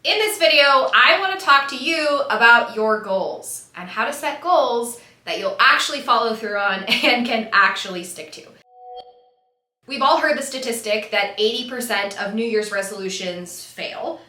In this video, I want to talk to you about your goals and how to set goals that you'll actually follow through on and can actually stick to. We've all heard the statistic that 80% of New Year's resolutions fail.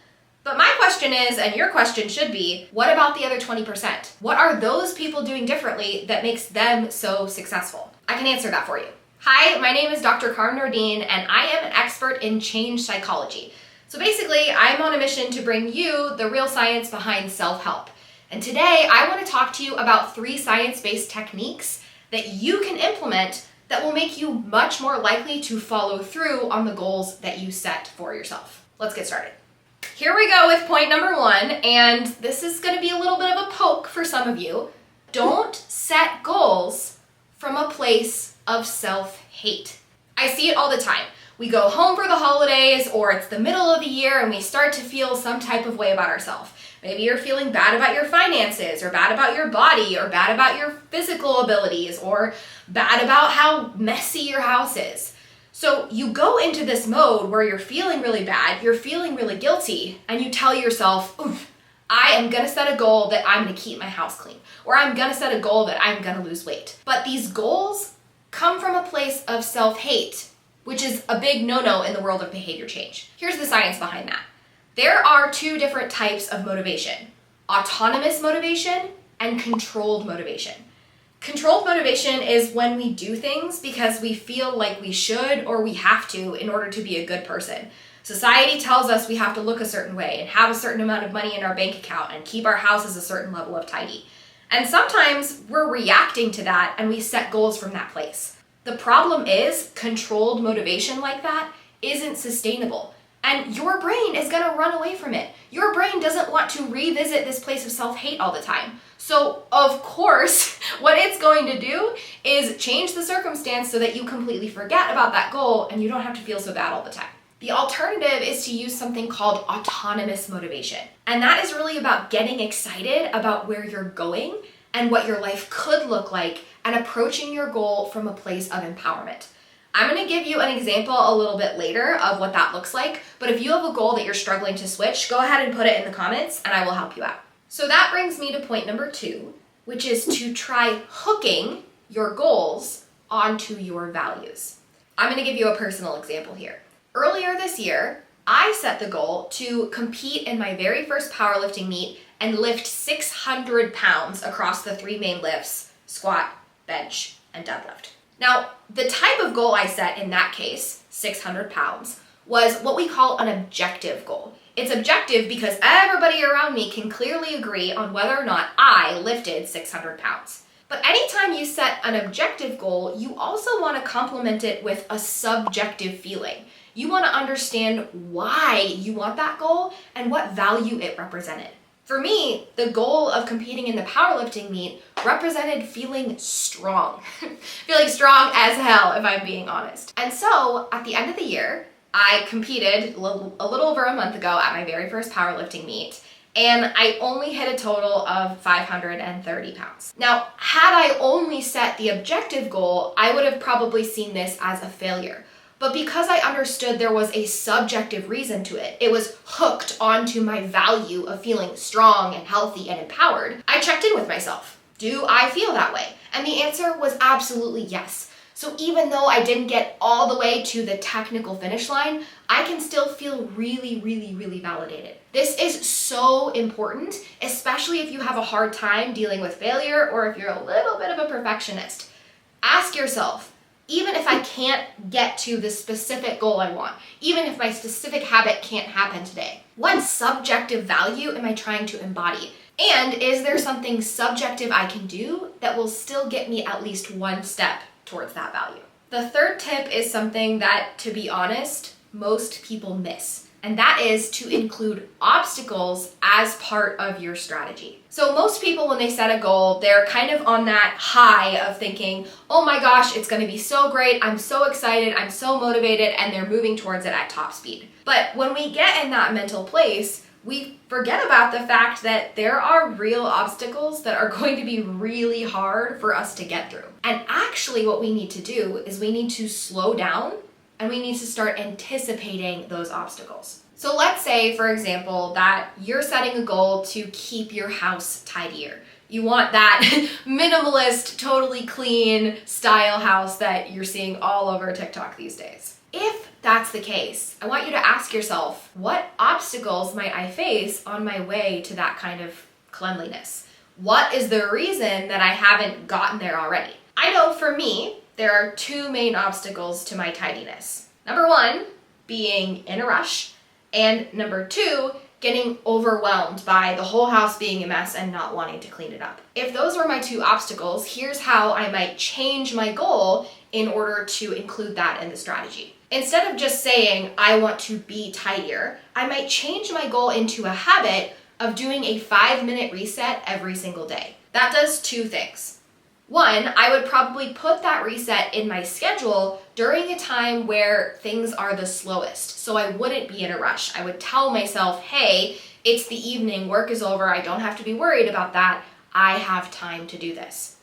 But my question is, and your question should be, what about the other 20%? What are those people doing differently that makes them so successful? I can answer that for you. Hi, my name is Dr. Karim Nordin, and I am an expert in change psychology. So basically, I'm on a mission to bring you the real science behind self-help. And today, I want to talk to you about 3 science-based techniques that you can implement that will make you much more likely to follow through on the goals that you set for yourself. Let's get started. Here we go with point number 1, and this is going to be a little bit of a poke for some of you. Don't set goals from a place of self-hate. I see it all the time. We go home for the holidays, or it's the middle of the year and we start to feel some type of way about ourselves. Maybe you're feeling bad about your finances, or bad about your body, or bad about your physical abilities, or bad about how messy your house is. So you go into this mode where you're feeling really bad, you're feeling really guilty, and you tell yourself, oof, I am gonna set a goal that I'm gonna keep my house clean, or I'm gonna set a goal that I'm gonna lose weight. But these goals come from a place of self-hate, which is a big no-no in the world of behavior change. Here's the science behind that. There are 2 different types of motivation: autonomous motivation and controlled motivation. Controlled motivation is when we do things because we feel like we should or we have to in order to be a good person. Society tells us we have to look a certain way and have a certain amount of money in our bank account and keep our houses a certain level of tidy. And sometimes we're reacting to that and we set goals from that place. The problem is controlled motivation like that isn't sustainable. And your brain is going to run away from it. Your brain doesn't want to revisit this place of self-hate all the time. So, of course, what it's going to do is change the circumstance so that you completely forget about that goal and you don't have to feel so bad all the time. The alternative is to use something called autonomous motivation. And that is really about getting excited about where you're going and what your life could look like and approaching your goal from a place of empowerment. I'm going to give you an example a little bit later of what that looks like, but if you have a goal that you're struggling to switch, go ahead and put it in the comments and I will help you out. So that brings me to point number 2, which is to try hooking your goals onto your values. I'm going to give you a personal example here. Earlier this year, I set the goal to compete in my very first powerlifting meet and lift 600 pounds across the 3 main lifts: squat, bench, and deadlift. Now, the type of goal I set in that case, 600 pounds, was what we call an objective goal. It's objective because everybody around me can clearly agree on whether or not I lifted 600 pounds. But anytime you set an objective goal, you also want to complement it with a subjective feeling. You want to understand why you want that goal and what value it represented. For me, the goal of competing in the powerlifting meet represented feeling strong. Feeling strong as hell, if I'm being honest. And so, at the end of the year, I competed a little over a month ago at my very first powerlifting meet, and I only hit a total of 530 pounds. Now, had I only set the objective goal, I would have probably seen this as a failure. But because I understood there was a subjective reason to it, it was hooked onto my value of feeling strong and healthy and empowered, I checked in with myself. Do I feel that way? And the answer was absolutely yes. So even though I didn't get all the way to the technical finish line, I can still feel really, really, really validated. This is so important, especially if you have a hard time dealing with failure or if you're a little bit of a perfectionist. Ask yourself, even if I can't get to the specific goal I want, even if my specific habit can't happen today, what subjective value am I trying to embody? And is there something subjective I can do that will still get me at least one step towards that value? The third tip is something that, to be honest, most people miss. And that is to include obstacles as part of your strategy. So most people, when they set a goal, they're kind of on that high of thinking, oh my gosh, it's gonna be so great, I'm so excited, I'm so motivated, and they're moving towards it at top speed. But when we get in that mental place, we forget about the fact that there are real obstacles that are going to be really hard for us to get through. And actually what we need to do is we need to slow down and we need to start anticipating those obstacles. So let's say, for example, that you're setting a goal to keep your house tidier. You want that minimalist, totally clean style house that you're seeing all over TikTok these days. If that's the case, I want you to ask yourself, what obstacles might I face on my way to that kind of cleanliness? What is the reason that I haven't gotten there already? I know for me, there are two main obstacles to my tidiness. Number one, being in a rush, and number two, getting overwhelmed by the whole house being a mess and not wanting to clean it up. If those were my two obstacles, here's how I might change my goal in order to include that in the strategy. Instead of just saying, I want to be tidier, I might change my goal into a habit of doing a 5-minute reset every single day. That does two things. One, I would probably put that reset in my schedule during a time where things are the slowest, so I wouldn't be in a rush. I would tell myself, hey, it's the evening, work is over, I don't have to be worried about that, I have time to do this.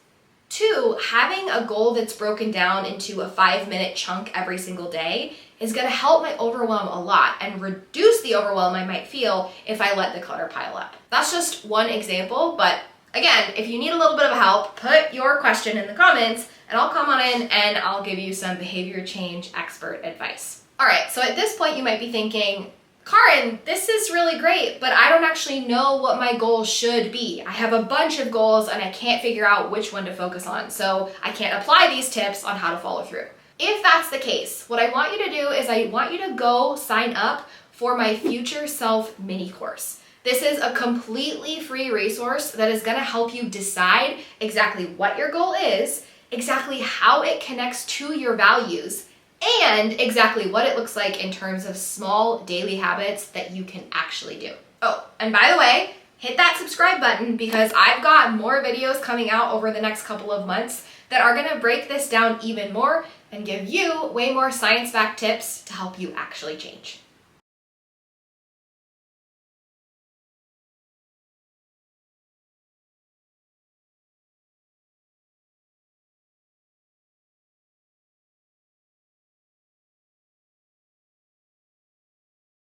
Two, having a goal that's broken down into a 5-minute chunk every single day is going to help my overwhelm a lot and reduce the overwhelm I might feel if I let the clutter pile up. That's just one example, but again, if you need a little bit of help, put your question in the comments and I'll come on in and I'll give you some behavior change expert advice. All right, so at this point you might be thinking, Karin, this is really great, but I don't actually know what my goal should be. I have a bunch of goals and I can't figure out which one to focus on, so I can't apply these tips on how to follow through. If that's the case, what I want you to do is I want you to go sign up for my Future Self mini course. This is a completely free resource that is going to help you decide exactly what your goal is, exactly how it connects to your values, and exactly what it looks like in terms of small daily habits that you can actually do. Oh, and by the way, hit that subscribe button because I've got more videos coming out over the next couple of months that are going to break this down even more and give you way more science-backed tips to help you actually change.